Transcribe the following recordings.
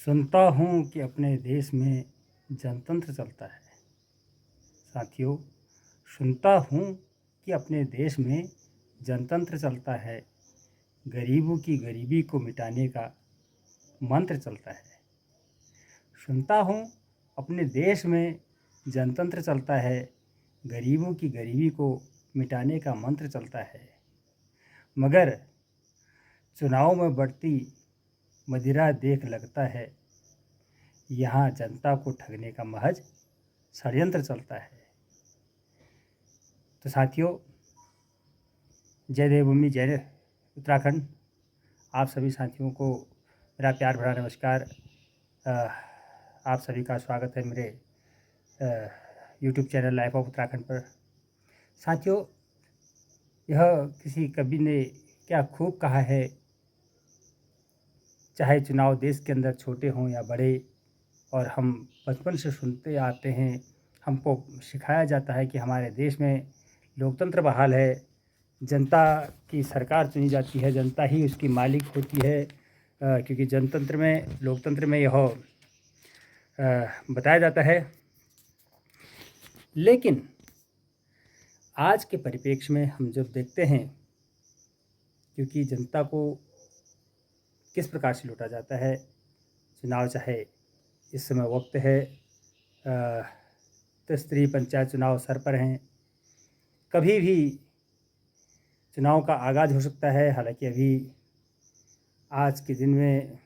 सुनता हूँ कि अपने देश में जनतंत्र चलता है। साथियों, सुनता हूँ कि अपने देश में जनतंत्र चलता है। गरीबों की गरीबी को मिटाने का मंत्र चलता है। सुनता हूँ अपने देश में जनतंत्र चलता है। गरीबों की गरीबी को मिटाने का मंत्र चलता है। मगर चुनाव में बढ़ती मदिरा देख लगता है यहाँ जनता को ठगने का महज षड्यंत्र चलता है। तो साथियों, जय देवभूमि, जय उत्तराखंड। आप सभी साथियों को मेरा प्यार भरा नमस्कार। आप सभी का स्वागत है मेरे YouTube channel life of Uttarakhand पर। साथियों, यह किसी कवि ने क्या खूब कहा है, चाहे चुनाव देश के अंदर छोटे हों या बड़े, और हम बचपन से सुनते आते हैं, हमको सिखाया जाता है कि हमारे देश में लोकतंत्र बहाल है, जनता की सरकार चुनी जाती है, जनता ही उसकी मालिक होती है। क्योंकि जनतंत्र में, लोकतंत्र में यह बताया जाता है। लेकिन आज के परिप्रेक्ष्य में हम जब देखते हैं, क्योंकि जनता को किस प्रकार से लूटा जाता है, चुनाव चाहे इस समय वक्त है, त्रिस्तरीय पंचायत चुनाव सर पर हैं, कभी भी चुनाव का आगाज़ हो सकता है। हालांकि अभी आज के दिन में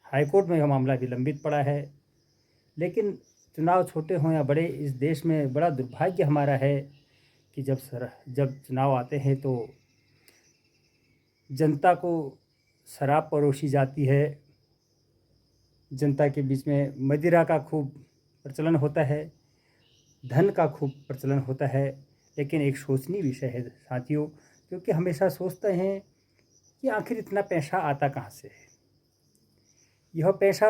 हाईकोर्ट में यह मामला भी लंबित पड़ा है। लेकिन चुनाव छोटे हों या बड़े, इस देश में बड़ा दुर्भाग्य हमारा है कि जब चुनाव आते हैं तो जनता को शराब परोसी जाती है। जनता के बीच में मदिरा का खूब प्रचलन होता है, धन का खूब प्रचलन होता है। लेकिन एक सोचनीय विषय है साथियों, क्योंकि हमेशा सोचते हैं कि आखिर इतना पैसा आता कहाँ से है। यह पैसा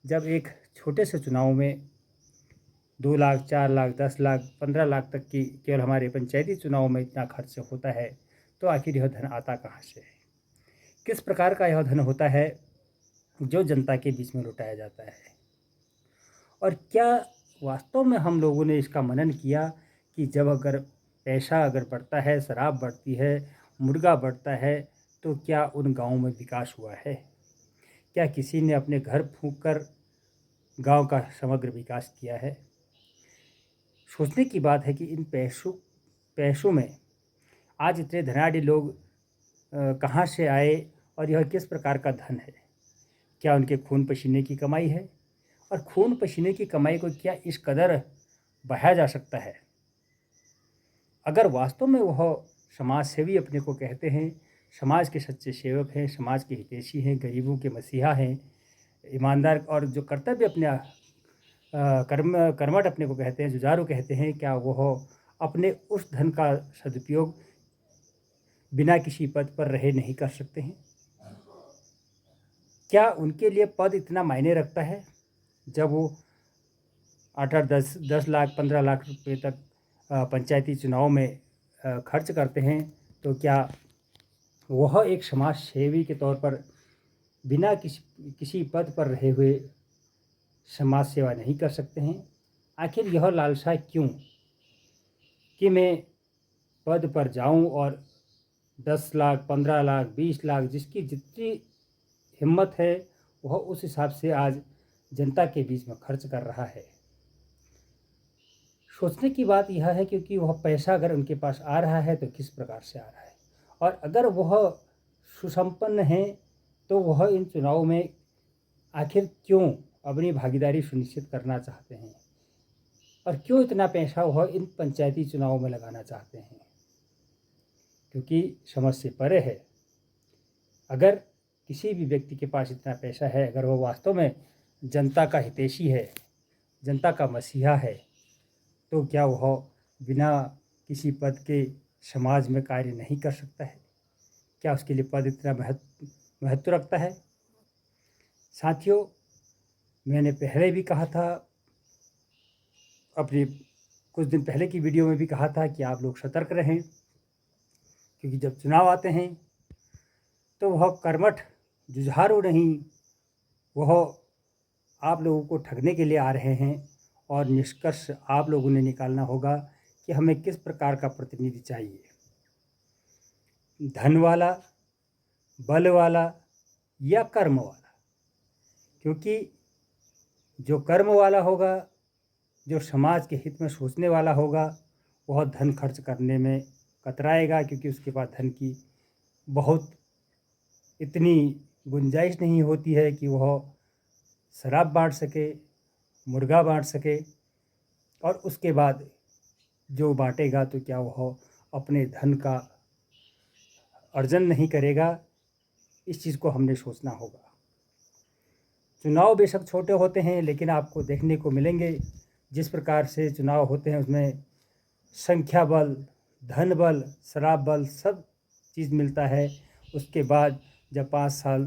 जब एक छोटे से चुनाव में 2 लाख, 4 लाख, 10 लाख, 15 लाख तक की केवल हमारे पंचायती चुनाव में इतना खर्च होता है, तो आखिर यह धन आता कहाँ से है? किस प्रकार का यह धन होता है जो जनता के बीच में लुटाया जाता है? और क्या वास्तव में हम लोगों ने इसका मनन किया कि जब अगर पैसा बढ़ता है, शराब बढ़ती है, मुर्गा बढ़ता है, तो क्या उन गाँवों में विकास हुआ है? क्या किसी ने अपने घर फूंक कर गाँव का समग्र विकास किया है? सोचने की बात है कि इन पैसों में आज इतने धनाढ़ लोग कहाँ से आए, और यह किस प्रकार का धन है? क्या उनके खून पसीने की कमाई है? और खून पसीने की कमाई को क्या इस कदर बढ़ाया जा सकता है? अगर वास्तव में वह समाज सेवी अपने को कहते हैं, समाज के सच्चे सेवक हैं, समाज के हितैषी हैं, गरीबों के मसीहा हैं, ईमानदार और जो कर्तव्य अपने कर्मठ अपने को कहते हैं, जुझारू कहते हैं, क्या वह अपने उस धन का सदुपयोग बिना किसी पद पर रहे नहीं कर सकते हैं? क्या उनके लिए पद इतना मायने रखता है? जब वो 8-8, 10 लाख, 15 लाख रुपए तक पंचायती चुनाव में खर्च करते हैं, तो क्या वह एक समाज सेवी के तौर पर बिना किसी पद पर रहे हुए समाज सेवा नहीं कर सकते हैं? आखिर यह लालसा क्यों कि मैं पद पर जाऊं और 10 लाख, 15 लाख, 20 लाख, जिसकी जितनी हिम्मत है वह उस हिसाब से आज जनता के बीच में खर्च कर रहा है। सोचने की बात यह है, क्योंकि वह पैसा अगर उनके पास आ रहा है तो किस प्रकार से आ रहा है, और अगर वह सुसंपन्न हैं तो वह इन चुनाव में आखिर क्यों अपनी भागीदारी सुनिश्चित करना चाहते हैं, और क्यों इतना पैसा वह इन पंचायती चुनावों में लगाना चाहते हैं? क्योंकि समझ से परे है। अगर किसी भी व्यक्ति के पास इतना पैसा है, अगर वह वास्तव में जनता का हितैषी है, जनता का मसीहा है, तो क्या वह बिना किसी पद के समाज में कार्य नहीं कर सकता है? क्या उसके लिए पद इतना महत्व रखता है? साथियों, मैंने पहले भी कहा था, अपनी कुछ दिन पहले की वीडियो में भी कहा था कि आप लोग सतर्क रहें, क्योंकि जब चुनाव आते हैं तो वह कर्मठ जुझारू नहीं, वह आप लोगों को ठगने के लिए आ रहे हैं और निष्कर्ष आप लोगों ने निकालना होगा कि हमें किस प्रकार का प्रतिनिधि चाहिए, धन वाला, बल वाला या कर्म वाला। क्योंकि जो कर्म वाला होगा, जो समाज के हित में सोचने वाला होगा, वह धन खर्च करने में कतराएगा, क्योंकि उसके पास धन की बहुत इतनी गुंजाइश नहीं होती है कि वह शराब बाँट सके, मुर्गा बाँट सके, और उसके बाद जो बाँटेगा तो क्या वह अपने धन का अर्जन नहीं करेगा। इस चीज़ को हमने सोचना होगा। चुनाव बेशक छोटे होते हैं, लेकिन आपको देखने को मिलेंगे जिस प्रकार से चुनाव होते हैं उसमें संख्या बल, धन बल, शराब बल सब चीज़ मिलता है। उसके बाद जब 5 साल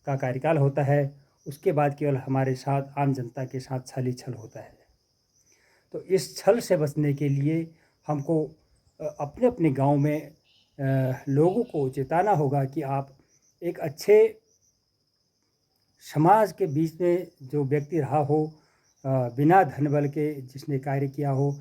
का कार्यकाल होता है, उसके बाद केवल हमारे साथ आम जनता के साथ छल ही छल होता है। तो इस छल से बचने के लिए हमको अपने अपने गांव में लोगों को चेताना होगा कि आप एक अच्छे समाज के बीच में जो व्यक्ति रहा हो, बिना धन बल के जिसने कार्य किया हो,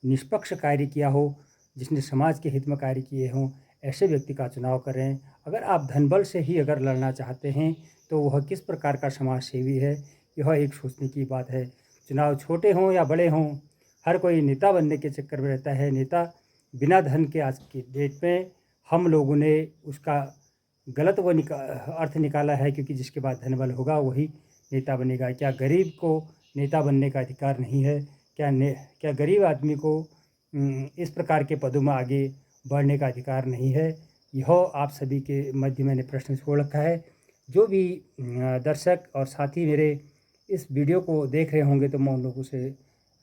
निष्पक्ष कार्य किया हो, जिसने समाज के हित में कार्य किए हों, ऐसे व्यक्ति का चुनाव करें। अगर आप धन बल से ही अगर लड़ना चाहते हैं तो वह किस प्रकार का समाज सेवी है, यह एक सोचने की बात है। चुनाव छोटे हों या बड़े हों, हर कोई नेता बनने के चक्कर में रहता है। नेता बिना धन के आज की डेट में हम लोगों ने उसका गलत वो अर्थ निकाला है, क्योंकि जिसके पास धन बल होगा वही नेता बनेगा। क्या गरीब को नेता बनने का अधिकार नहीं है? क्या गरीब आदमी को इस प्रकार के पदों में आगे बढ़ने का अधिकार नहीं है? यह आप सभी के मध्य मैंने प्रश्न छोड़ रखा है। जो भी दर्शक और साथी मेरे इस वीडियो को देख रहे होंगे तो मैं उन लोगों से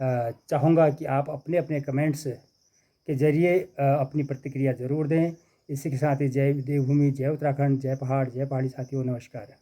चाहूँगा कि आप अपने अपने कमेंट्स के ज़रिए अपनी प्रतिक्रिया ज़रूर दें। इसी के साथ ही जय देवभूमि, जय उत्तराखंड, जय पहाड़, जय पहाड़ी साथियों, नमस्कार।